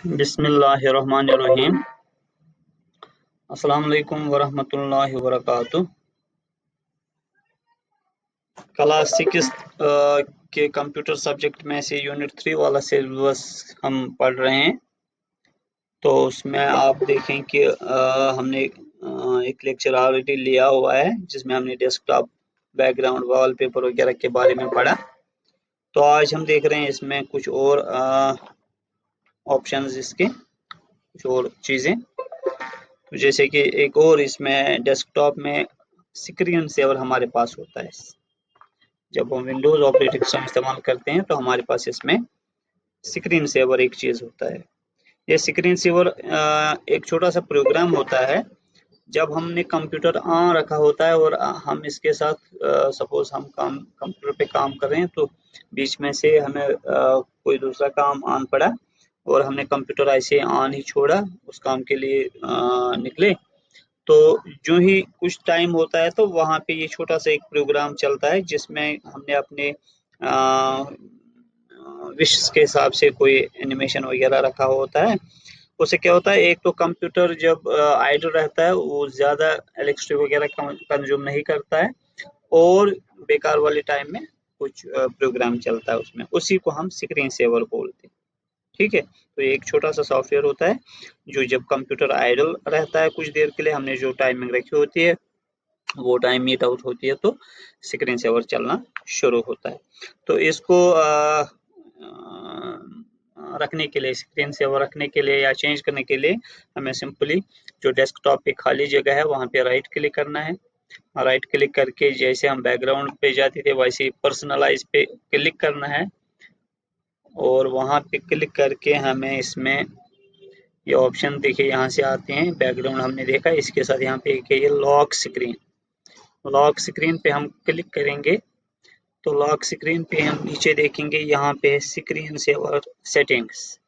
बिस्मिल्लाहिर्रहमानिर्रहीम। अस्सलाम वालेकुम वरहमतुल्लाहि वबरकातुह। क्लास 6 के कंप्यूटर सब्जेक्ट में से यूनिट 3 वाला सिलेबस हम पढ़ रहे हैं। तो उसमें आप देखें कि हमने एक लेक्चर ऑलरेडी लिया हुआ है जिसमें हमने डेस्कटॉप बैकग्राउंड वॉलपेपर वगैरह के बारे में पढ़ा। तो आज हम देख रहे हैं इसमें कुछ और ऑप्शंस, इसके कुछ और चीज़ें। तो जैसे कि एक और इसमें डेस्कटॉप में स्क्रीन सेवर हमारे पास होता है। जब हम विंडोज ऑपरेटिंग सिस्टम इस्तेमाल करते हैं तो हमारे पास इसमें स्क्रीन सेवर एक चीज़ होता है। ये स्क्रीन सेवर एक छोटा सा प्रोग्राम होता है। जब हमने कंप्यूटर ऑन रखा होता है और हम इसके साथ सपोज हम कंप्यूटर पे काम कर रहे हैं, तो बीच में से हमें कोई दूसरा काम ऑन पड़ा और हमने कंप्यूटर ऐसे ऑन ही छोड़ा, उस काम के लिए निकले। तो जो ही कुछ टाइम होता है तो वहाँ पे ये छोटा सा एक प्रोग्राम चलता है जिसमें हमने अपने विश के हिसाब से कोई एनिमेशन वगैरह रखा होता है। उससे क्या होता है, एक तो कंप्यूटर जब आइडल रहता है वो ज़्यादा इलेक्ट्रिसिटी वगैरह कंज्यूम नहीं करता है, और बेकार वाले टाइम में कुछ प्रोग्राम चलता है उसमें, उसी को हम स्क्रीन सेवर बोलते हैं। ठीक है, तो ये एक छोटा सा सॉफ्टवेयर होता है जो जब कंप्यूटर आइडल रहता है कुछ देर के लिए, हमने जो टाइमिंग रखी होती है वो टाइम मीट आउट होती है तो स्क्रीन सेवर चलना शुरू होता है। तो इसको रखने के लिए, स्क्रीन सेवर रखने के लिए या चेंज करने के लिए हमें सिंपली जो डेस्कटॉप पे खाली जगह है वहाँ पे राइट क्लिक करना है। राइट क्लिक करके जैसे हम बैकग्राउंड पे जाते थे वैसे ही पर्सनलाइज पे क्लिक करना है, और वहाँ पे क्लिक करके हमें इसमें ये ऑप्शन देखिए यहाँ से आते हैं। बैकग्राउंड हमने देखा, इसके साथ यहाँ पे एक है ये लॉक स्क्रीन। लॉक स्क्रीन पे हम क्लिक करेंगे तो लॉक स्क्रीन पे हम नीचे देखेंगे यहाँ पे स्क्रीन सेवर सेटिंग्स।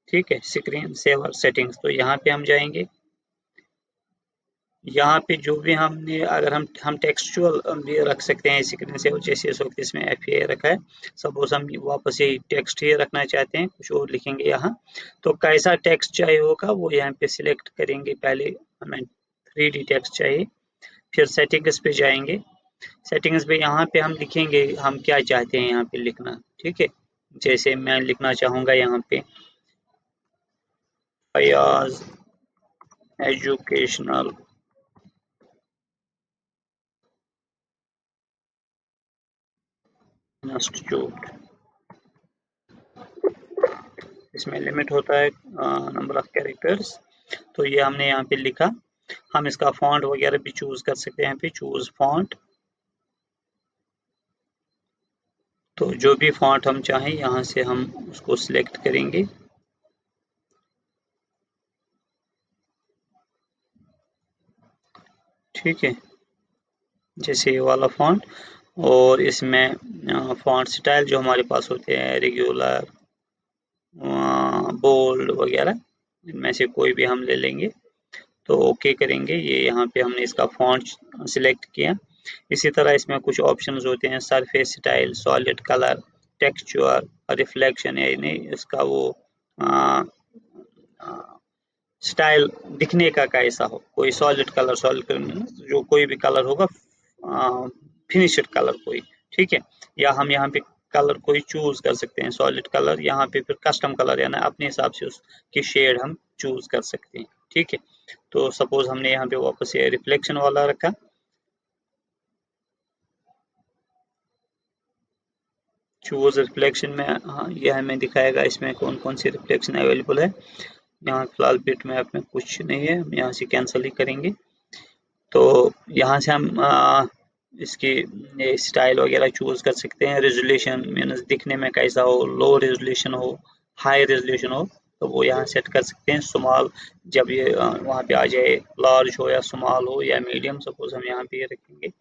ठीक है, स्क्रीन सेवर सेटिंग्स, तो यहाँ पे हम जाएंगे। यहाँ पे जो भी हमने, अगर हम टेक्सचुअल भी रख सकते हैं स्क्रीन सेवर, जैसे इस वक्त इसमें FA रखा है, सपोज हम वापस ये टेक्स्ट ही रखना चाहते हैं, कुछ और लिखेंगे यहाँ, तो कैसा टेक्स्ट चाहिए होगा वो यहाँ पे सिलेक्ट करेंगे। पहले हमें 3D टेक्स्ट चाहिए, फिर सेटिंग्स पे जाएंगे। सेटिंग्स पे यहाँ पे हम लिखेंगे हम क्या चाहते हैं यहाँ पे लिखना। ठीक है, जैसे मैं लिखना चाहूँगा यहाँ पे फयाज एजुकेशनल इंस्टीट्यूट। इसमें लिमिट होता है नंबर ऑफ कैरेक्टर्स, तो ये हमने यहाँ पे लिखा। हम इसका फॉन्ट वगैरह भी चूज कर सकते हैं, यहाँ पे चूज फॉन्ट। तो जो भी फॉन्ट हम चाहें यहाँ से हम उसको सिलेक्ट करेंगे। ठीक है, जैसे ये वाला फॉन्ट, और इसमें फॉन्ट स्टाइल जो हमारे पास होते हैं रेगुलर, बोल्ड वगैरह, इनमें से कोई भी हम ले लेंगे। तो ओके करेंगे, ये यहाँ पे हमने इसका फॉन्ट सिलेक्ट किया। इसी तरह इसमें कुछ ऑप्शंस होते हैं, surface style, solid colour, texture, reflection, यानी इसका वो स्टाइल दिखने का कैसा हो। कोई सॉलिड कलर, सॉलिड कलर जो कोई भी कलर होगा, फिनिश्ड कलर कोई। ठीक है, या हम यहाँ पे कलर कोई चूज कर सकते हैं, सॉलिड कलर, यहाँ पे फिर कस्टम कलर यानी अपने हिसाब से उसकी शेड हम चूज कर सकते हैं। ठीक है, तो सपोज हमने यहाँ पे वापस ये रिफ्लेक्शन वाला रखा। चूज रिफ्लेक्शन में हाँ ये हमें दिखाएगा इसमें कौन कौन सी रिफ्लेक्शन अवेलेबल है। यहाँ फिलहाल बिट मैप में कुछ नहीं है, हम यहाँ से कैंसिल ही करेंगे। तो यहाँ से हम इसकी स्टाइल वगैरह चूज कर सकते हैं। रेजोल्यूशन मीन्स दिखने में कैसा हो, लो रेजोल्यूशन हो, हाई रेजोल्यूशन हो, तो वो यहाँ सेट कर सकते हैं। स्मॉल जब ये वहाँ पे आ जाए, लार्ज हो या स्मॉल हो या मीडियम, सपोज हम यहाँ पे ये रखेंगे।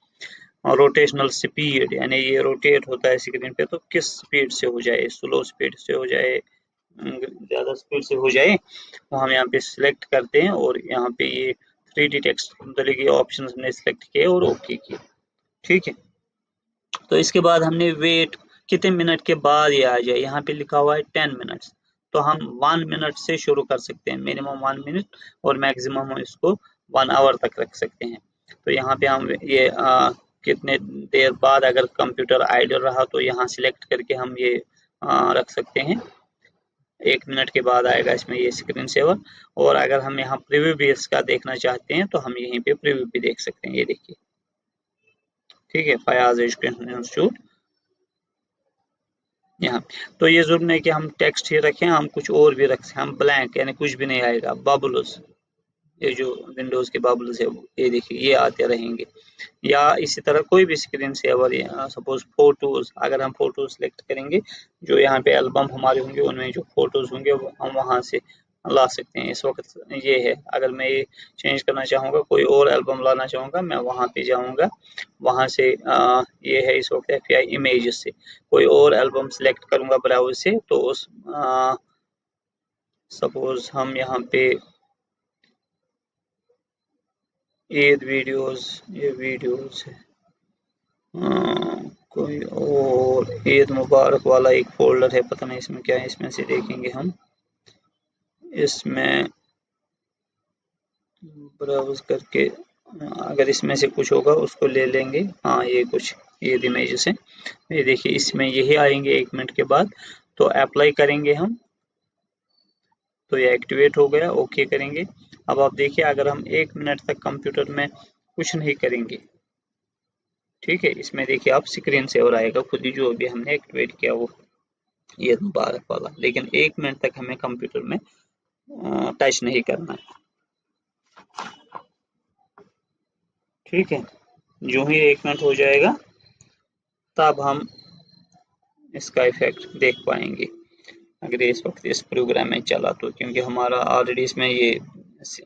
और रोटेशनल स्पीड यानी ये रोटेट होता है स्क्रीन पे तो किस स्पीड से हो जाए, स्लो स्पीड से हो जाए, ज़्यादा स्पीड से हो जाए, वो हम यहाँ पे सिलेक्ट करते हैं। और यहाँ पे ये 3D टेक्स्ट तरह के ऑप्शन हमने सिलेक्ट किए और ओके किए। ठीक है, तो इसके बाद हमने वेट कितने मिनट के बाद ये आ जाए, यहाँ पे लिखा हुआ है 10 मिनट्स, तो हम 1 मिनट से शुरू कर सकते हैं, मिनिमम 1 मिनट और मैक्सिमम हम इसको 1 आवर तक रख सकते हैं। तो यहाँ पे हम ये कितने देर बाद अगर कंप्यूटर आइडल रहा तो यहाँ सिलेक्ट करके हम ये रख सकते हैं। 1 मिनट के बाद आएगा इसमें ये स्क्रीन सेवर। और अगर हम यहाँ प्रीव्यू भी इसका देखना चाहते हैं तो हम यहीं पे प्रीव्यू भी देख सकते हैं, ये देखिए, ठीक है, फयाज एजुकेशन इंस्टीट्यूट यहाँ। तो ये जरूर नहीं कि हम टेक्स्ट ही रखें, हम कुछ और भी रख सकते हैं, हम ब्लैंक यानी कुछ भी नहीं आएगा, बबल्स, ये जो विंडोज के बबल्स है ये देखिए ये आते रहेंगे। या इसी तरह कोई भी स्क्रीन सेवर, सपोज फोटोज, अगर हम फोटो सेलेक्ट करेंगे, जो यहाँ पे एल्बम हमारे होंगे उनमें जो फोटोज होंगे वो हम वहां से ला सकते हैं। इस वक्त ये है, अगर मैं ये चेंज करना चाहूँगा, कोई और एल्बम लाना चाहूँगा, मैं वहां पे जाऊँगा, वहां से ये है इस वक्त FAI इमेजेस से कोई और एल्बम सेलेक्ट करूँगा ब्राउज से, तो उस सपोज हम यहाँ पे ईद वीडियोस, ये वीडियोस है, कोई और ईद मुबारक वाला एक फोल्डर है, पता नहीं इसमें क्या है, इसमें से देखेंगे हम, इसमें ब्राउज करके अगर इसमें से कुछ होगा उसको ले लेंगे। हाँ, ये कुछ ये इमेजेस है, ये देखिए इसमें यही आएंगे 1 मिनट के बाद। तो अप्लाई करेंगे हम, तो ये एक्टिवेट हो गया, ओके करेंगे। अब आप देखिए अगर हम 1 मिनट तक कंप्यूटर में कुछ नहीं करेंगे, ठीक है, इसमें देखिए आप स्क्रीन सेवर आएगा खुद ही, जो भी हमने एक्टिवेट किया वो ये मुबारक वाला, लेकिन 1 मिनट तक हमें कंप्यूटर में टच नहीं करना है, ठीक है। जो ही 1 मिनट हो जाएगा तब हम इसका इफेक्ट देख पाएंगे, अगर इस वक्त इस प्रोग्राम में चला तो, क्योंकि हमारा ऑलरेडी इसमें ये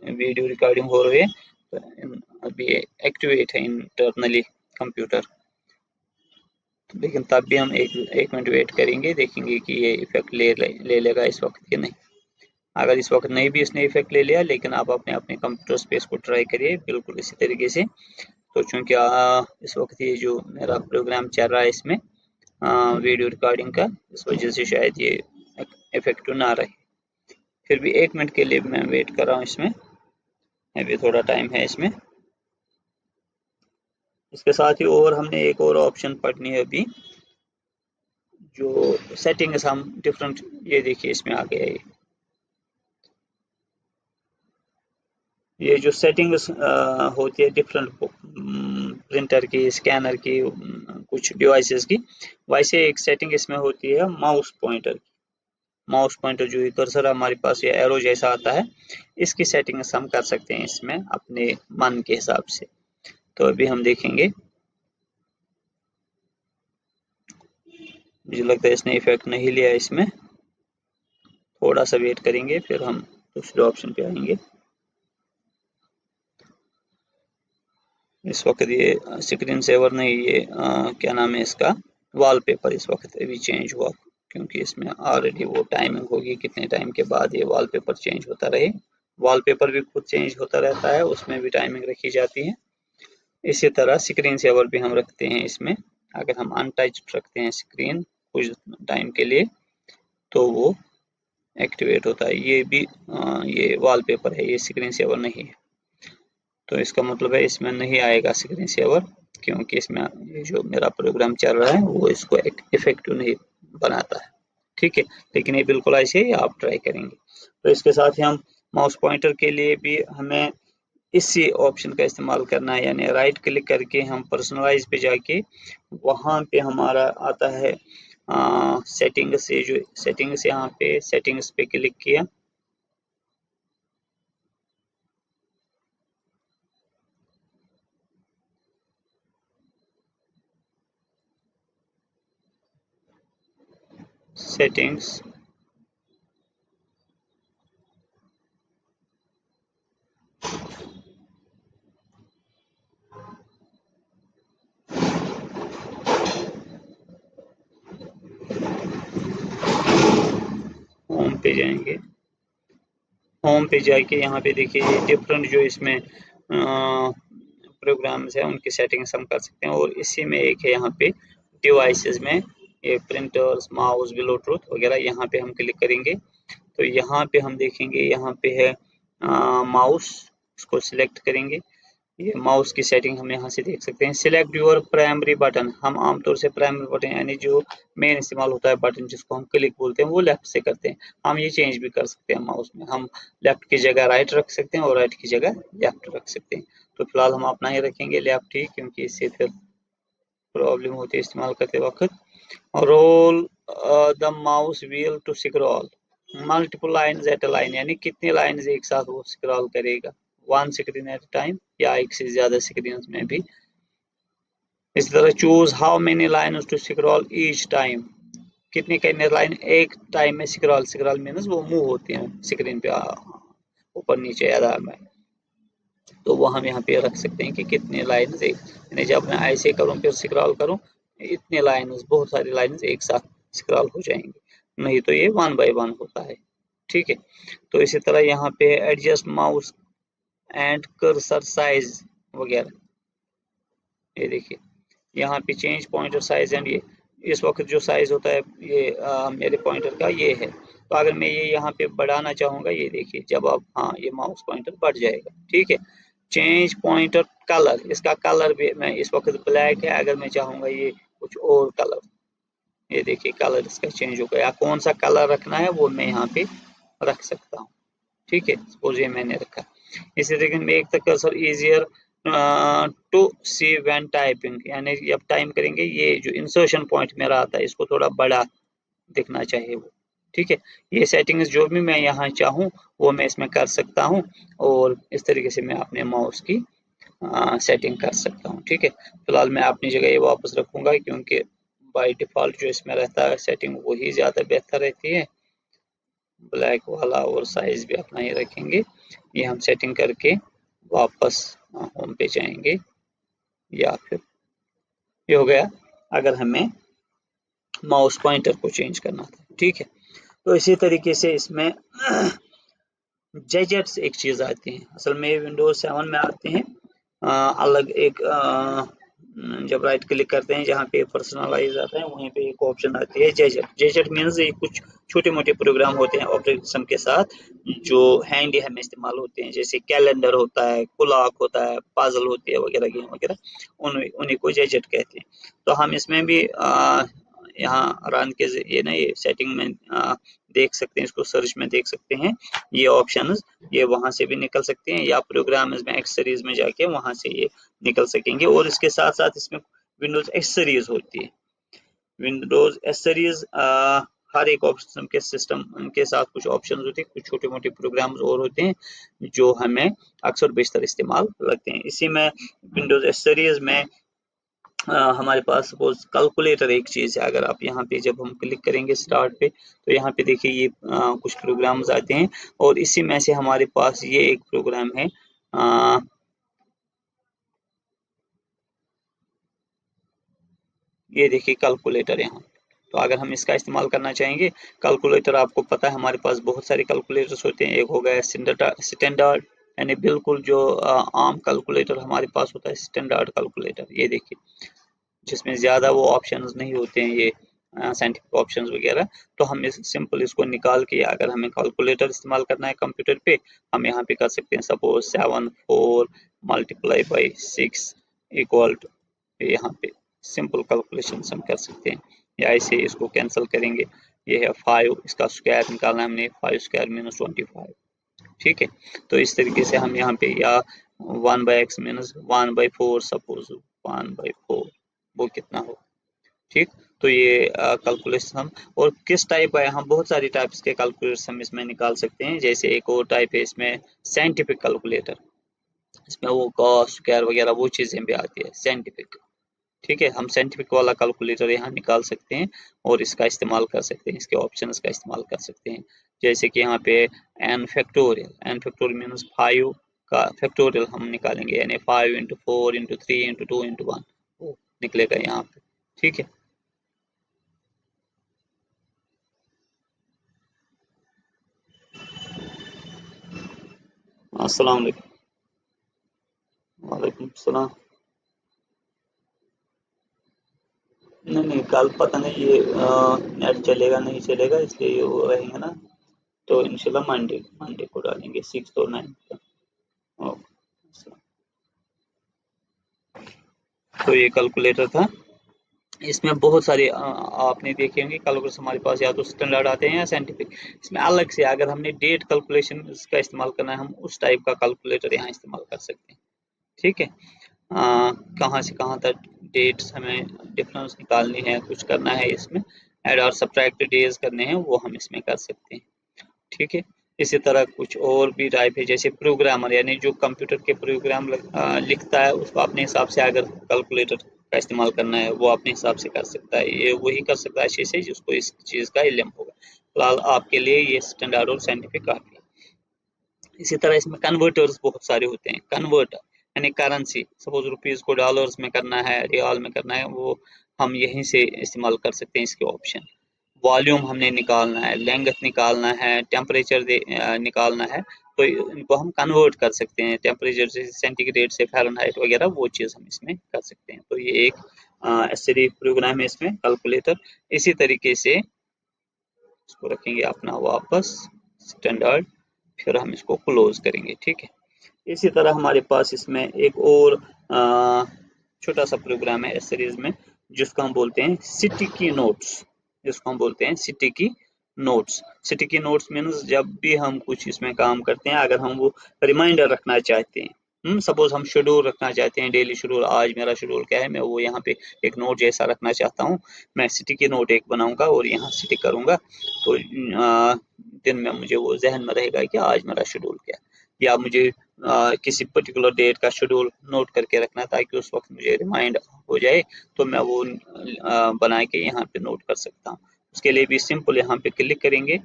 वीडियो रिकॉर्डिंग हो रही है, तो अभी एक्टिवेट है इंटरनली कंप्यूटर, लेकिन तब भी हम एक मिनट वेट करेंगे, देखेंगे कि ये इफेक्ट ले लेगा इस वक्त कि नहीं। अगर इस वक्त नहीं भी इसने इफेक्ट ले लिया, लेकिन आप अपने कंप्यूटर स्पेस को ट्राई करिए बिल्कुल इसी तरीके से। तो चूंकि इस वक्त ये जो मेरा प्रोग्राम चल रहा है इसमें वीडियो रिकॉर्डिंग का, इस वजह से शायद ये इफेक्टिव ना रहे। फिर भी 1 मिनट के लिए मैं वेट कर रहा हूँ इसमें, अभी थोड़ा टाइम है इसमें। इसके साथ ही और हमने एक और ऑप्शन पढ़नी है अभी, जो सेटिंग्स हम डिफरेंट, ये देखिए इसमें आ गया ये जो सेटिंग्स होती है डिफरेंट प्रिंटर की, स्कैनर की, कुछ डिवाइसेस की, वैसे एक सेटिंग इसमें होती है माउस पॉइंटर की। माउस पॉइंटर जो कर्सर हमारे पास ये एरो जैसा आता है, इसकी सेटिंग्स हम कर सकते हैं इसमें अपने मन के हिसाब से। तो अभी हम देखेंगे, मुझे लगता है इसने इफेक्ट नहीं लिया इसमें, थोड़ा सा वेट करेंगे फिर हम दूसरे ऑप्शन पे आएंगे। इस वक्त ये स्क्रीन सेवर नहीं, ये क्या नाम है इसका, वॉलपेपर इस वक्त अभी चेंज हुआ, क्योंकि इसमें ऑलरेडी वो टाइमिंग होगी कितने टाइम के बाद ये वॉलपेपर चेंज होता रहे। वॉलपेपर भी खुद चेंज होता रहता है, उसमें भी टाइमिंग रखी जाती है। इसी तरह स्क्रीन सेवर भी हम रखते हैं इसमें, अगर हम अनटच्ड रखते हैं स्क्रीन कुछ टाइम के लिए तो वो एक्टिवेट होता है। ये भी ये वॉलपेपर है, ये स्क्रीन सेवर नहीं है, तो इसका मतलब है इसमें नहीं आएगा स्क्रीन सेवर, क्योंकि इसमें ये जो मेरा प्रोग्राम चल रहा है वो इसको इफेक्टिव नहीं बनाता है, ठीक है। लेकिन ये बिल्कुल ऐसे ही आप ट्राई करेंगे। तो इसके साथ ही हम माउस पॉइंटर के लिए भी हमें इसी ऑप्शन का इस्तेमाल करना है, यानी राइट क्लिक करके हम पर्सनलाइज पे जाके वहां पे हमारा आता है सेटिंग्स से, जो सेटिंग्स यहाँ पे सेटिंग्स पे क्लिक किया, सेटिंग्स, होम पे जाएंगे, होम पे जाके यहाँ पे देखिए डिफरेंट जो इसमें प्रोग्राम्स है उनकी सेटिंग्स हम कर सकते हैं, और इसी में एक है यहाँ पे डिवाइसेस में ये प्रिंटर्स, माउस, ब्लूटूथ वगैरह, यहाँ पे हम क्लिक करेंगे तो यहाँ पे हम देखेंगे, यहाँ पे है माउस, इसको सिलेक्ट करेंगे। ये माउस की सेटिंग हम यहाँ से देख सकते हैं। सिलेक्ट योर प्राइमरी बटन, हम आमतौर से प्राइमरी बटन यानी जो मेन इस्तेमाल होता है बटन जिसको हम क्लिक बोलते हैं वो लेफ्ट से करते हैं। हम ये चेंज भी कर सकते हैं माउस में, हम लेफ्ट की जगह राइट रख सकते हैं और राइट की जगह लेफ्ट रख सकते हैं। तो फिलहाल हम अपना ही रखेंगे लेफ्ट ही, क्योंकि इससे फिर प्रॉब्लम होती है इस्तेमाल करते वक्त। Roll the mouse wheel to scroll multiple lines at a line, यानी कितनी लाइन्स एक साथ वो स्क्रॉल करेगा, वन स्क्रीन एट टाइम या एक से ज्यादा स्क्रीन में भी। इसी तरह choose how many lines to scroll each time, कितनी करने लाइन एक टाइम में स्क्रॉल, स्क्रॉल मीन्स वो मूव होती हैं स्क्रीन पे ऊपर नीचे आधार में। तो वो हम यहाँ पे रख सकते हैं कि कितने लाइन्स एक, यानी जब मैं ऐसे करूँ फिर स्क्रॉल करूँ, इतने लाइन्स, बहुत सारी लाइन्स एक साथ स्क्रॉल हो जाएंगे, नहीं तो ये वन बाय वन होता है। ठीक है, तो इसी तरह यहाँ पे adjust mouse and cursor size वगैरह, ये देखिए यहाँ पे चेंज पॉइंटर साइज एंड, ये इस वक्त जो साइज होता है ये मेरे पॉइंटर का ये है। तो अगर मैं ये यहाँ पे बढ़ाना चाहूंगा, ये देखिए जब आप, हाँ ये माउस पॉइंटर बढ़ जाएगा। ठीक है, चेंज पॉइंटर कलर, इसका कलर भी मैं इस वक्त ब्लैक है, अगर मैं चाहूंगा ये कुछ और कलर, ये देखिए कलर इसका चेंज हो गया। कौन सा कलर रखना है वो मैं यहाँ पे रख सकता हूँ। ठीक है, सपोज ये मैंने रखा। इसी तरीके make the cursor easier to see when typing, यानी जब टाइप करेंगे ये जो इंसर्शन पॉइंट मेरा आता है इसको थोड़ा बड़ा दिखना चाहिए वो। ठीक है, ये सेटिंग्स जो भी मैं यहाँ चाहूँ वो मैं इसमें कर सकता हूँ, और इस तरीके से मैं अपने माउस की सेटिंग कर सकता हूँ। ठीक है, फिलहाल मैं अपनी जगह ये वापस रखूंगा, क्योंकि बाय डिफॉल्ट जो इसमें रहता है सेटिंग वही ज़्यादा बेहतर रहती है, ब्लैक वाला, और साइज भी अपना ही रखेंगे। ये हम सेटिंग करके वापस होम पे जाएंगे, या फिर ये हो गया अगर हमें माउस पॉइंटर को चेंज करना था। ठीक है, तो इसी तरीके से इसमें गैजेट्स एक चीज आती है, असल में विंडोज 7 में आते हैं अलग एक, जब राइट क्लिक करते हैं जहाँ पे पर्सनलाइज आता है वहीं पे एक ऑप्शन आती है गैजेट। गैजेट मीन्स ये कुछ छोटे मोटे प्रोग्राम होते हैं ऑपरेटिंग सिस्टम के साथ जो हैंडी हमें इस्तेमाल होते हैं, जैसे कैलेंडर होता है, क्लॉक होता है, पजल होती है वगैरह गेम वगैरह, उन्हीं को गैजेट कहते हैं। तो हम इसमें भी यहाँ रन के ये ना ये सेटिंग में देख सकते हैं, इसको सर्च में देख सकते हैं ये ऑप्शंस, ये वहां से भी निकल सकते हैं, या प्रोग्राम्स में एक्सेसरीज में जाके वहां से ये निकल सकेंगे। और इसके साथ साथ इसमें विंडोज एक्सेसरीज होती है। विंडोज एक्सेसरीज हर एक ऑप्शन के सिस्टम के साथ कुछ ऑप्शंस होते हैं, कुछ छोटे मोटे प्रोग्राम्स और होते हैं जो हमें अक्सर बेशतर इस्तेमाल लगते हैं। इसी में विंडोज एक्सेसरीज में हमारे पास सपोज कैलकुलेटर एक चीज है। अगर आप यहाँ पे जब हम क्लिक करेंगे स्टार्ट पे, तो यहाँ पे देखिए ये कुछ प्रोग्राम्स आते हैं, और इसी में से हमारे पास ये एक प्रोग्राम है, ये देखिए कैलकुलेटर यहाँ। तो अगर हम इसका इस्तेमाल करना चाहेंगे, कैलकुलेटर आपको पता है हमारे पास बहुत सारे कैलकुलेटर्स होते हैं। एक हो गया स्टैंडर्ड, यानी बिल्कुल जो आम कैलकुलेटर हमारे पास होता है स्टैंडर्ड कैलकुलेटर, ये देखिए जिसमें ज्यादा वो ऑप्शंस नहीं होते हैं, ये साइंटिफिक ऑप्शंस वगैरह। तो हम इस सिंपल इसको निकाल के, अगर हमें कैलकुलेटर इस्तेमाल करना है कंप्यूटर पे, हम यहाँ पे कर सकते हैं suppose 7 4 multiply by 6 equal to, यहाँ पे सिंपल कैलकुलेशन हम कर सकते हैं, या ऐसे इसको कैंसिल करेंगे। ये है 5, इसका स्क्वायर निकालना है हमने, 5 स्क्वायर मीनस 25। ठीक है, तो इस तरीके से हम यहाँ पे, या 1/x मीनस 1/4, सपोज 1/4 वो कितना हो। ठीक, तो ये कैलकुलेशन हम, और किस टाइप है, हम बहुत सारी टाइप्स के कैलकुलेशन हम इसमें निकाल सकते हैं। जैसे एक और टाइप है इसमें साइंटिफिक कैलकुलेटर, इसमें वो कॉस स्क्वायर वगैरह वो चीजें भी आती है साइंटिफिक। ठीक है, हम साइंटिफिक वाला कैलकुलेटर यहाँ निकाल सकते हैं और इसका इस्तेमाल कर सकते हैं, इसके ऑप्शंस का इस्तेमाल कर सकते हैं। जैसे कि यहाँ पे एन फैक्टोरियल मीन्स 5 का फैक्टोरियल हम निकालेंगे, यानी 5 इंटू 4 इंटू 3 इंटू 2 इंटू 1 वो निकलेगा यहाँ पे। ठीक है, अस्सलाम वालेकुम। वालेकुम सलाम। नहीं नहीं, कल पता नहीं ये नेट चलेगा नहीं चलेगा, इसलिए ये वो रहेंगे ना। तो इंशाल्लाह मंडे को डालेंगे 6 और 9 का। ओके, तो ये कैलकुलेटर था। इसमें बहुत सारे आपने देखे होंगे कैलकुलेटर हमारे पास, या तो स्टैंडर्ड आते हैं या साइंटिफिक। इसमें अलग से अगर हमने डेट कैलकुलेशन का इस्तेमाल करना है, हम उस टाइप का कैलकुलेटर यहाँ इस्तेमाल कर सकते हैं। ठीक है, कहाँ से कहाँ तक डेट्स हमें डिफरेंस निकालनी है, कुछ करना है इसमें, ऐड और सब्ट्रैक्ट डेज करने हैं, वो हम इसमें कर सकते हैं। ठीक है, इसी तरह कुछ और भी टाइप है, जैसे प्रोग्रामर, यानी जो कंप्यूटर के प्रोग्राम लिखता है, उसको अपने हिसाब से अगर कैलकुलेटर का इस्तेमाल करना है, वो अपने हिसाब से कर सकता है। ये वही कर सकता है अच्छे से जिसको इस चीज़ का इल्म होगा। फिलहाल आपके लिए ये स्टैंडर्ड और साइंटिफिक काफी है। इसी तरह इसमें कन्वर्टर्स बहुत सारे होते हैं। कन्वर्टर यानी करेंसी, सपोज रुपीज को डॉलर्स में करना है, रियाल में करना है, वो हम यहीं से इस्तेमाल कर सकते हैं इसके ऑप्शन। वॉल्यूम हमने निकालना है, लेंथ निकालना है, टेम्परेचर निकालना है, तो इनको हम कन्वर्ट कर सकते हैं टेम्परेचर से, सेंटीग्रेड से फ़ारेनहाइट वगैरह, वो चीज़ हम इसमें कर सकते हैं। तो ये एक एसटीडी प्रोग्राम है इसमें कैलकुलेटर। इसी तरीके से इसको रखेंगे अपना वापस स्टैंडर्ड, फिर हम इसको क्लोज करेंगे। ठीक है, इसी तरह हमारे पास इसमें एक और छोटा सा प्रोग्राम है इस सीरीज में, जिसको हम बोलते हैं स्टिकी नोट्स। जिसको हम बोलते हैं sticky notes. Sticky notes means जब भी हम कुछ इसमें काम करते हैं, अगर हम वो रिमाइंडर रखना चाहते हैं, सपोज हम शेड्यूल रखना चाहते हैं, डेली शेड्यूल, आज मेरा शेड्यूल क्या है, मैं वो यहाँ पे एक नोट जैसा रखना चाहता हूँ, मैं स्टिकी नोट एक बनाऊंगा और यहाँ स्टिक करूंगा, तो दिन में मुझे वो जहन में रहेगा कि आज मेरा शेड्यूल क्या है। या मुझे किसी पर्टिकुलर डेट का शेड्यूल नोट करके रखना, ताकि उस वक्त मुझे रिमाइंड हो जाए, तो मैं वो बना के यहाँ पे नोट कर सकता हूँ। उसके लिए भी सिंपल यहाँ पे क्लिक करेंगे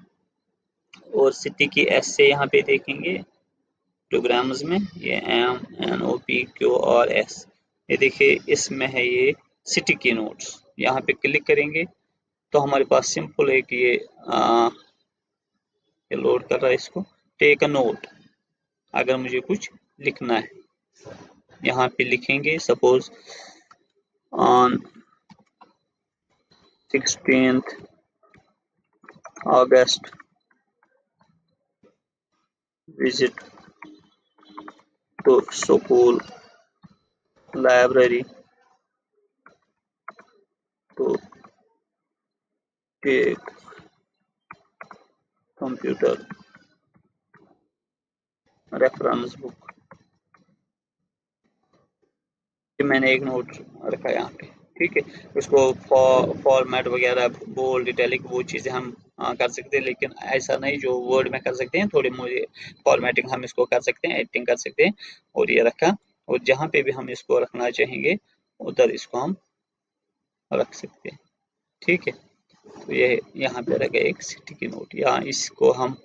और सिटी की एस से यहाँ पे देखेंगे प्रोग्राम्स में, ये MNOPQRS, ये देखिए इसमें है ये सिटी की नोट्स। यहाँ पे क्लिक करेंगे तो हमारे पास सिंपल है कि ये लोड कर रहा है इसको। टेक अ नोट, अगर मुझे कुछ लिखना है, यहाँ पे लिखेंगे suppose on 16th August visit to school library to take computer reference book। मैंने एक नोट रखा है यहाँ पे। ठीक है, उसको फॉर्मेट वगैरह, बोल्ड, इटैलिक, वो चीज़ें हम कर सकते हैं, लेकिन ऐसा नहीं जो वर्ड में कर सकते हैं, थोड़ी मुझे फॉर्मेटिंग हम इसको कर सकते हैं, एडिटिंग कर सकते हैं। और ये रखा, और जहाँ पे भी हम इसको रखना चाहेंगे उधर इसको हम रख सकते हैं। ठीक है, तो ये यहाँ पे रहेगा एक स्टिकी नोट, या इसको हम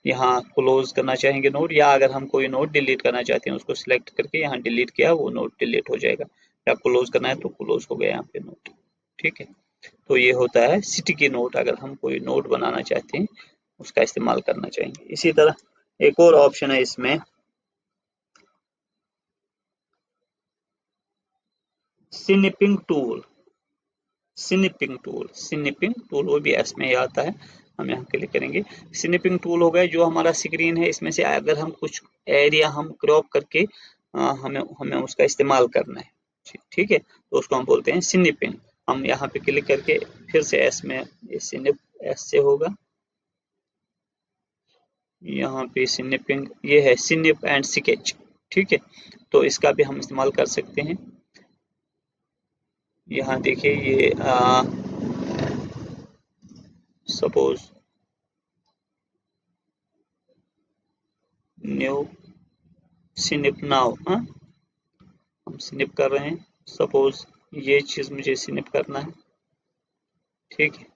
यहाँ क्लोज करना चाहेंगे नोट, या अगर हम कोई नोट डिलीट करना चाहते हैं, उसको सिलेक्ट करके यहाँ डिलीट किया, वो नोट डिलीट हो जाएगा। या क्लोज करना है तो क्लोज हो गया यहाँ पे नोट। ठीक है, तो ये होता है स्टिकी नोट, अगर हम कोई नोट बनाना चाहते हैं, उसका इस्तेमाल करना चाहेंगे। इसी तरह एक और ऑप्शन है इसमें, स्निपिंग टूल। स्निपिंग टूल वो भी एस में ही आता है। हम यहाँ क्लिक करेंगे, स्निपिंग टूल हो गया, जो हमारा स्क्रीन है, इसमें से अगर हम कुछ एरिया हम क्रॉप करके हमें हमें उसका इस्तेमाल करना है। ठीक है, तो उसको हम बोलते हैं स्निपिंग। हम यहाँ पे क्लिक करके फिर से एस में, स्निप एस से होगा, यहाँ पे स्निपिंग, ये है स्निप एंड स्केच। ठीक है, तो इसका भी हम इस्तेमाल कर सकते हैं। यहाँ देखिए ये सपोज न्यू स्निप नाउ, हम स्निप कर रहे हैं, सपोज ये चीज मुझे स्निप करना है। ठीक है,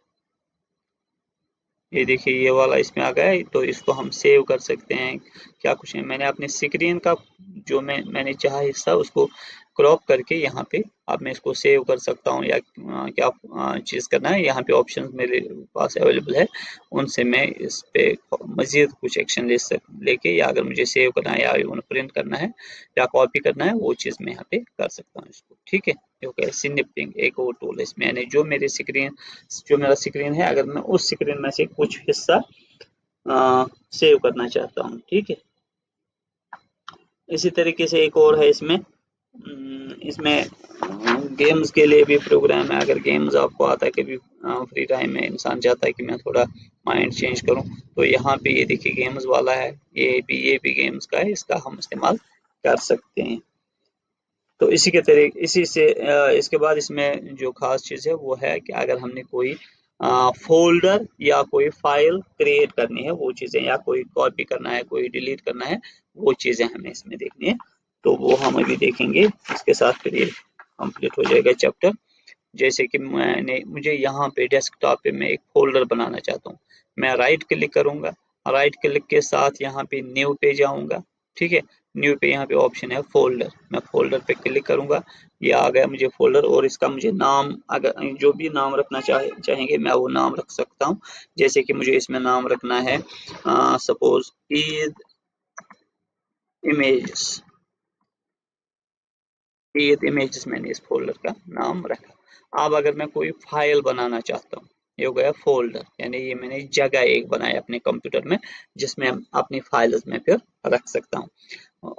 ये देखिए ये वाला इसमें आ गया है, तो इसको हम सेव कर सकते हैं। क्या कुछ है, मैंने अपने स्क्रीन का जो मैंने चाहा हिस्सा उसको क्रॉप करके यहाँ पे अब मैं इसको सेव कर सकता हूँ, या क्या चीज़ करना है, यहाँ पे ऑप्शन मेरे पास अवेलेबल है, उनसे मैं इस पे मजीद कुछ एक्शन लेके, या अगर मुझे सेव करना है, या प्रिंट करना है, या कॉपी करना है, वो चीज़ मैं यहाँ पे कर सकता हूँ इसको। ठीक है, जो स्निपिंग एक और टूल है इसमें, जो मेरा स्क्रीन है, अगर मैं उस स्क्रीन में से कुछ हिस्सा सेव करना चाहता हूँ। ठीक है, इसी तरीके से एक और है इसमें, इसमें गेम्स के लिए भी प्रोग्राम है। अगर गेम्स आपको आता है कभी फ्री टाइम में इंसान चाहता है कि मैं थोड़ा माइंड चेंज करूं, तो यहाँ पे ये देखिए गेम्स वाला है, ये भी गेम्स का है, इसका हम इस्तेमाल कर सकते हैं। तो इसी के तरीके इसी से इसके बाद इसमें जो खास चीज़ है वो है कि अगर हमने कोई फोल्डर या कोई फाइल क्रिएट करनी है, वो चीज़ें, या कोई कॉपी करना है, कोई डिलीट करना है, वो चीज़ें हमें इसमें देखनी है। तो वो हम अभी देखेंगे, इसके साथ फिर ये कंप्लीट हो जाएगा चैप्टर। जैसे कि मुझे यहाँ पे डेस्कटॉप पे मैं एक फोल्डर बनाना चाहता हूँ, मैं राइट क्लिक करूंगा, राइट क्लिक के साथ यहाँ पे न्यू पे जाऊंगा। ठीक है, न्यू पे यहाँ पे ऑप्शन है फोल्डर, मैं फोल्डर पे क्लिक करूंगा, ये आ गया मुझे फोल्डर। और इसका मुझे नाम, अगर जो भी नाम रखना चाहेंगे मैं वो नाम रख सकता हूँ। जैसे कि मुझे इसमें नाम रखना है सपोज ईद इमेजेस, इमेजेस मैंने इस फोल्डर का नाम रखा। अब अगर मैं कोई फाइल बनाना चाहता हूँ, ये हो गया फोल्डर, यानी ये मैंने जगह एक बनाया अपने कंप्यूटर में जिसमें अपनी फाइल्स में फिर रख सकता हूँ।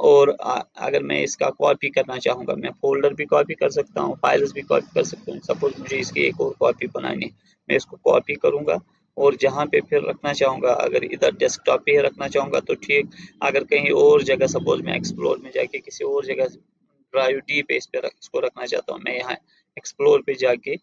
और अगर मैं इसका कॉपी करना चाहूँगा, मैं फोल्डर भी कॉपी कर सकता हूँ, फाइल्स भी कॉपी कर सकता हूँ। सपोज मुझे इसकी एक और कॉपी बनानी है, मैं इसको कॉपी करूँगा और जहाँ पे फिर रखना चाहूँगा, अगर इधर डेस्कटॉप पे ही रखना चाहूँगा तो ठीक, अगर कहीं और जगह सपोज मैं एक्सप्लोर में जाके किसी और जगह ड्राइव डी पे इस पे इसको रखना चाहता हूँ, मैं यहाँ एक्सप्लोर पे जाके,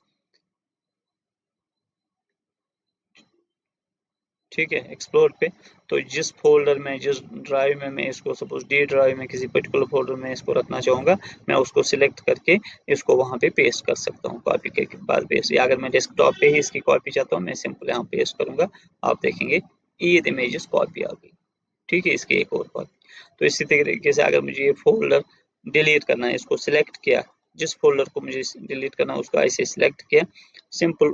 ठीक है, एक्सप्लोर पे, तो जिस फोल्डर में, जिस ड्राइव में मैं इसको सपोज डी ड्राइव में किसी पर्टिकुलर फोल्डर में इसको रखना चाहूँगा, मैं उसको सिलेक्ट करके इसको वहाँ पे पेस्ट कर सकता हूँ, कॉपी के बाद पेस्ट। या अगर मैं डेस्कटॉप पे ही इसकी कॉपी चाहता हूँ, मैं सिंपल यहाँ पेस्ट करूँगा, आप देखेंगे ईद इमेजेस कॉपी आ गई। ठीक है, इसकी एक और कॉपी। तो इसी तरीके से अगर मुझे ये फोल्डर डिलीट करना है, इसको सिलेक्ट किया, जिस फोल्डर को मुझे डिलीट करना है उसको ऐसे सिलेक्ट किया, सिंपल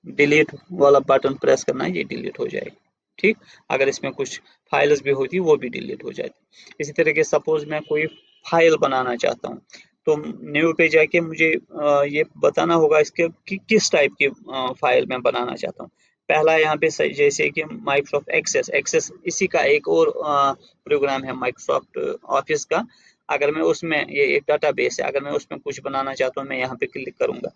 डिलीट वाला बटन प्रेस करना है, ये डिलीट हो जाएगी। ठीक, अगर इसमें कुछ फाइल्स भी होती वो भी डिलीट हो जाती। इसी तरीके सपोज मैं कोई फाइल बनाना चाहता हूँ, तो न्यू पे जाके मुझे ये बताना होगा इसके कि किस टाइप की फाइल मैं बनाना चाहता हूँ। पहला यहाँ पे जैसे कि माइक्रोसॉफ्ट एक्सेस, एक्सेस इसी का एक और प्रोग्राम है माइक्रोसॉफ्ट ऑफिस का। अगर मैं उसमें, ये एक डाटाबेस है, अगर मैं उसमें कुछ बनाना चाहता हूँ, मैं यहाँ पे क्लिक करूंगा,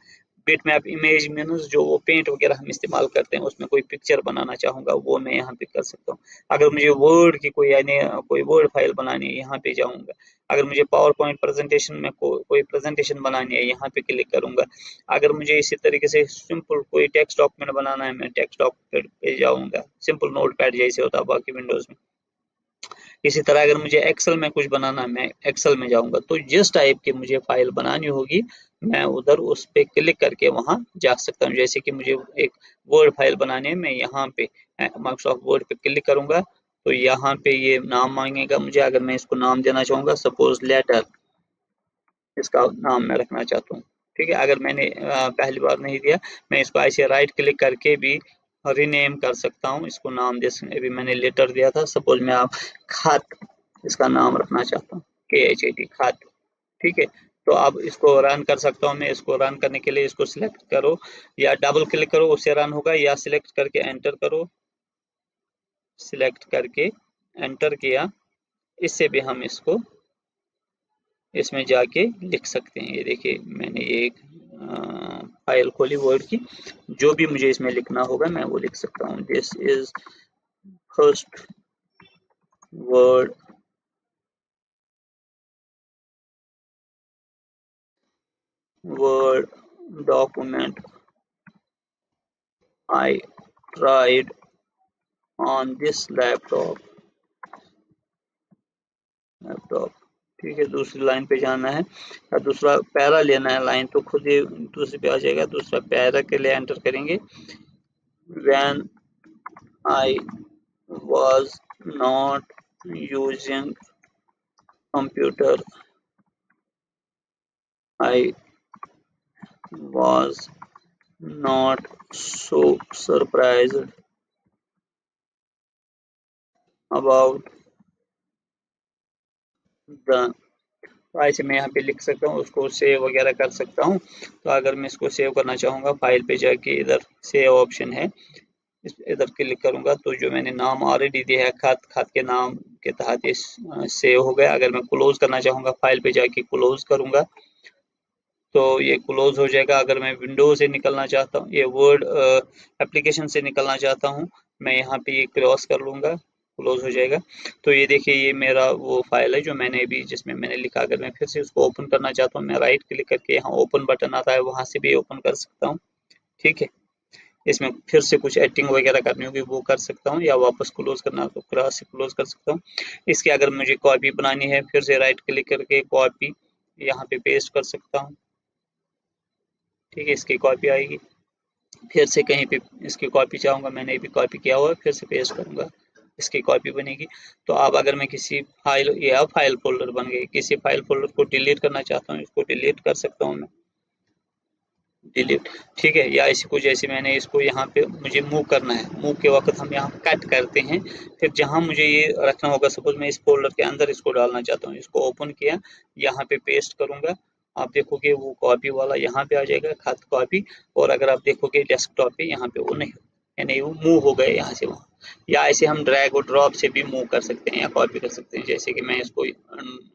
बिटमैप इमेज मीन्स जो वो पेंट वगैरह हम इस्तेमाल करते हैं, उसमें कोई पिक्चर बनाना चाहूंगा वो मैं यहाँ पे कर सकता हूँ। अगर मुझे वर्ड की कोई, यानी कोई वर्ड फाइल बनानी है, यहाँ पे जाऊंगा। अगर मुझे पावर पॉइंट प्रेजेंटेशन में कोई प्रेजेंटेशन बनानी है, यहाँ पे क्लिक करूंगा। अगर मुझे इसी तरीके से सिंपल कोई टेक्स्ट डॉक्यूमेंट बनाना है, मैं टेक्स्ट डॉक्यूमेंट पे जाऊंगा, सिंपल नोट पैड जैसे होता है बाकी विंडोज में। इसी तरह अगर मुझे एक्सेल में कुछ बनाना है, मैं एक्सेल में जाऊंगा, तो जिस टाइप की मुझे फाइल बनानी होगी मैं उधर उस पे क्लिक करके वहां जा सकता हूँ। जैसे कि मुझे एक वर्ड फाइल बनानी है, मैं यहाँ पे माइक्रोसॉफ्ट वर्ड पे क्लिक करूंगा, तो यहाँ पे ये नाम मांगेगा मुझे। अगर मैं इसको नाम देना चाहूंगा, सपोज लेटर, इसका नाम मैं रखना चाहता हूँ। ठीक है, अगर मैंने पहली बार नहीं दिया, मैं इसको ऐसे राइट क्लिक करके भी रीनेम कर सकता हूँ, इसको नाम दे सकते। अभी मैंने लेटर दिया था, सपोज मैं आप खत, इसका नाम रखना चाहता हूँ, KHAT, खत। ठीक है, तो अब इसको रन कर सकता हूँ मैं। इसको रन करने के लिए इसको सिलेक्ट करो या डबल क्लिक करो, उससे रन होगा, या सिलेक्ट करके एंटर करो, सिलेक्ट करके एंटर किया, इससे भी हम इसको इसमें जाके लिख सकते हैं। ये देखिए मैंने एक फाइल खोली वर्ड की, जो भी मुझे इसमें लिखना होगा मैं वो लिख सकता हूँ। This is first word word document I tried on this laptop. ठीक है, दूसरी लाइन पे जाना है या दूसरा पैरा लेना है, लाइन तो खुद ही दूसरी पे आ जाएगा। दूसरा पैरा के लिए एंटर करेंगे, when I was not using computer, I was not so surprised about the, ऐसे मैं यहाँ पे लिख सकता हूँ, उसको सेव वगैरह कर सकता हूँ। तो अगर मैं इसको सेव करना चाहूँगा, फाइल पे जाके इधर सेव ऑप्शन है, इधर क्लिक करूंगा तो जो मैंने नाम ऑलरेडी दिया है खाद के नाम के तहत ये सेव हो गया। अगर मैं क्लोज करना चाहूंगा, फाइल पे जाके क्लोज करूंगा तो ये क्लोज हो जाएगा। अगर मैं विंडो से निकलना चाहता हूँ, ये वर्ड एप्लीकेशन से निकलना चाहता हूँ, मैं यहाँ पे ये क्रॉस कर लूंगा, क्लोज हो जाएगा। तो ये देखिए, ये मेरा वो फाइल है जो मैंने अभी जिसमें मैंने लिखा। अगर मैं फिर से उसको ओपन करना चाहता हूँ, मैं राइट क्लिक करके यहाँ ओपन बटन आता है, वहां से भी ओपन कर सकता हूँ। ठीक है, इसमें फिर से कुछ एडिटिंग वगैरह करनी होगी वो कर सकता हूँ, या वापस क्लोज करना तो क्रॉस से क्लोज कर सकता हूँ। इसके अगर मुझे कॉपी बनानी है, फिर से राइट क्लिक करके कॉपी यहाँ पे पेस्ट कर सकता हूँ। ठीक है, इसकी कॉपी आएगी। फिर से कहीं पे इसकी कॉपी चाहूंगा, मैंने भी कॉपी किया हुआ है, फिर से पेस्ट करूंगा, इसकी कॉपी बनेगी। तो अब अगर मैं किसी फाइल या फाइल फोल्डर बन गई, किसी फाइल फोल्डर को डिलीट करना चाहता हूँ, इसको डिलीट कर सकता हूँ मैं, डिलीट। ठीक है, या इसी को जैसे मैंने इसको यहाँ पे मुझे मूव करना है, मूव के वक्त हम यहाँ कट करते हैं, फिर जहाँ मुझे ये रखना होगा, सपोज मैं इस फोल्डर के अंदर इसको डालना चाहता हूँ, इसको ओपन किया, यहाँ पे पेस्ट करूंगा, आप देखोगे वो कॉपी वाला यहाँ पे आ जाएगा, खाद कॉपी। और अगर आप देखोगे डेस्कटॉप पे यहाँ पे वो नहीं, यानी वो मूव हो गए यहाँ से वहाँ। या ऐसे हम ड्रैग और ड्रॉप से भी मूव कर सकते हैं या कॉपी कर सकते हैं। जैसे कि मैं इसको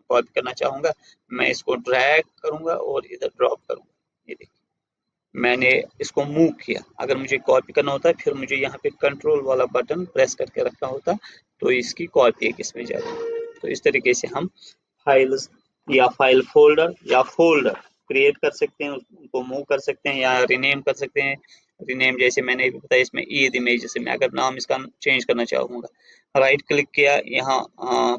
कॉपी करना चाहूंगा, मैं इसको ड्रैग करूंगा और इधर ड्रॉप करूंगा, ये देखिए मैंने इसको मूव किया। अगर मुझे कॉपी करना होता है, फिर मुझे यहाँ पे कंट्रोल वाला बटन प्रेस करके रखना होता, तो इसकी कॉपी एक इसमें जाती। तो इस तरीके से हम फाइल्स या फाइल फोल्डर या फोल्डर क्रिएट कर सकते हैं, उनको मूव कर सकते हैं या रिनेम कर सकते हैं। रिनेम जैसे मैंने भी बताया, इसमें ईद इमेज से मैं अगर नाम इसका चेंज करना चाहूँगा, राइट क्लिक किया, यहाँ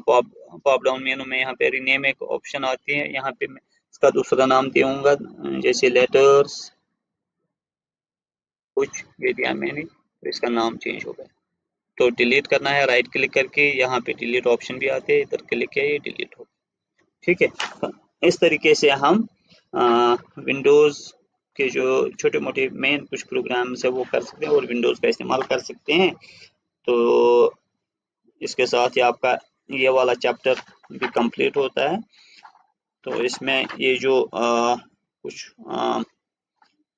पॉप डाउन मेनू में यहाँ पे रिनेम एक ऑप्शन आती है, यहाँ पे मैं इसका दूसरा नाम दूंगा, जैसे लेटर्स कुछ ये दिया मैंने, तो इसका नाम चेंज हो गया। तो डिलीट करना है, राइट क्लिक करके यहाँ पे डिलीट ऑप्शन भी आते हैं, इधर क्लिक किया, ये डिलीट हो। ठीक है, तो इस तरीके से हम विंडोज के जो छोटे मोटे मेन कुछ प्रोग्राम्स है वो कर सकते हैं और विंडोज का इस्तेमाल कर सकते हैं। तो इसके साथ ही आपका ये वाला चैप्टर भी कंप्लीट होता है। तो इसमें ये जो कुछ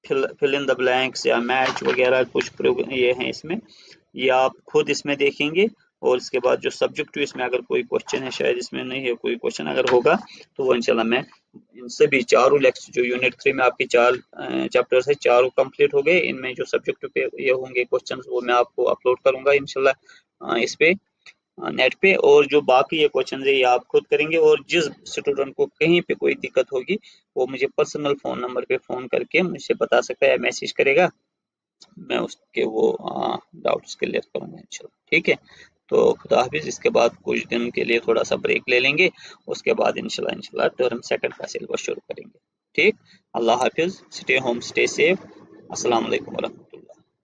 फिल इन द ब्लैंक्स या मैच वगैरह कुछ ये हैं इसमें, ये आप खुद इसमें देखेंगे। और इसके बाद जो सब्जेक्टिव इसमें अगर कोई क्वेश्चन है, शायद इसमें नहीं है कोई क्वेश्चन, अगर होगा तो वो इंशाल्लाह मैं इनसे भी चारों लेक्चर जो यूनिट 3 में आपके 4 चैप्टर्स है, चारों कंप्लीट हो गए, इनमें जो सब्जेक्टिव पे ये होंगे क्वेश्चन वो मैं आपको अपलोड करूंगा इंशाल्लाह इस पे नेट पे। और जो बाकी ये क्वेश्चन है ये आप खुद करेंगे, और जिस स्टूडेंट को कहीं पे कोई दिक्कत होगी वो मुझे पर्सनल फोन नंबर पे फोन करके मुझसे बता सकता है, मैसेज करेगा, मैं उसके वो डाउट्स क्लियर करूंगा इंशाल्लाह। ठीक है, तो खुदा हाफिज। इसके बाद कुछ दिन के लिए थोड़ा सा ब्रेक ले लेंगे, उसके बाद इंशाल्लाह टर्म सेकंड का सिलेबस शुरू करेंगे। ठीक, अल्लाह हाफिज, स्टे होम, स्टे सेफ, अस्सलाम वालेकुम।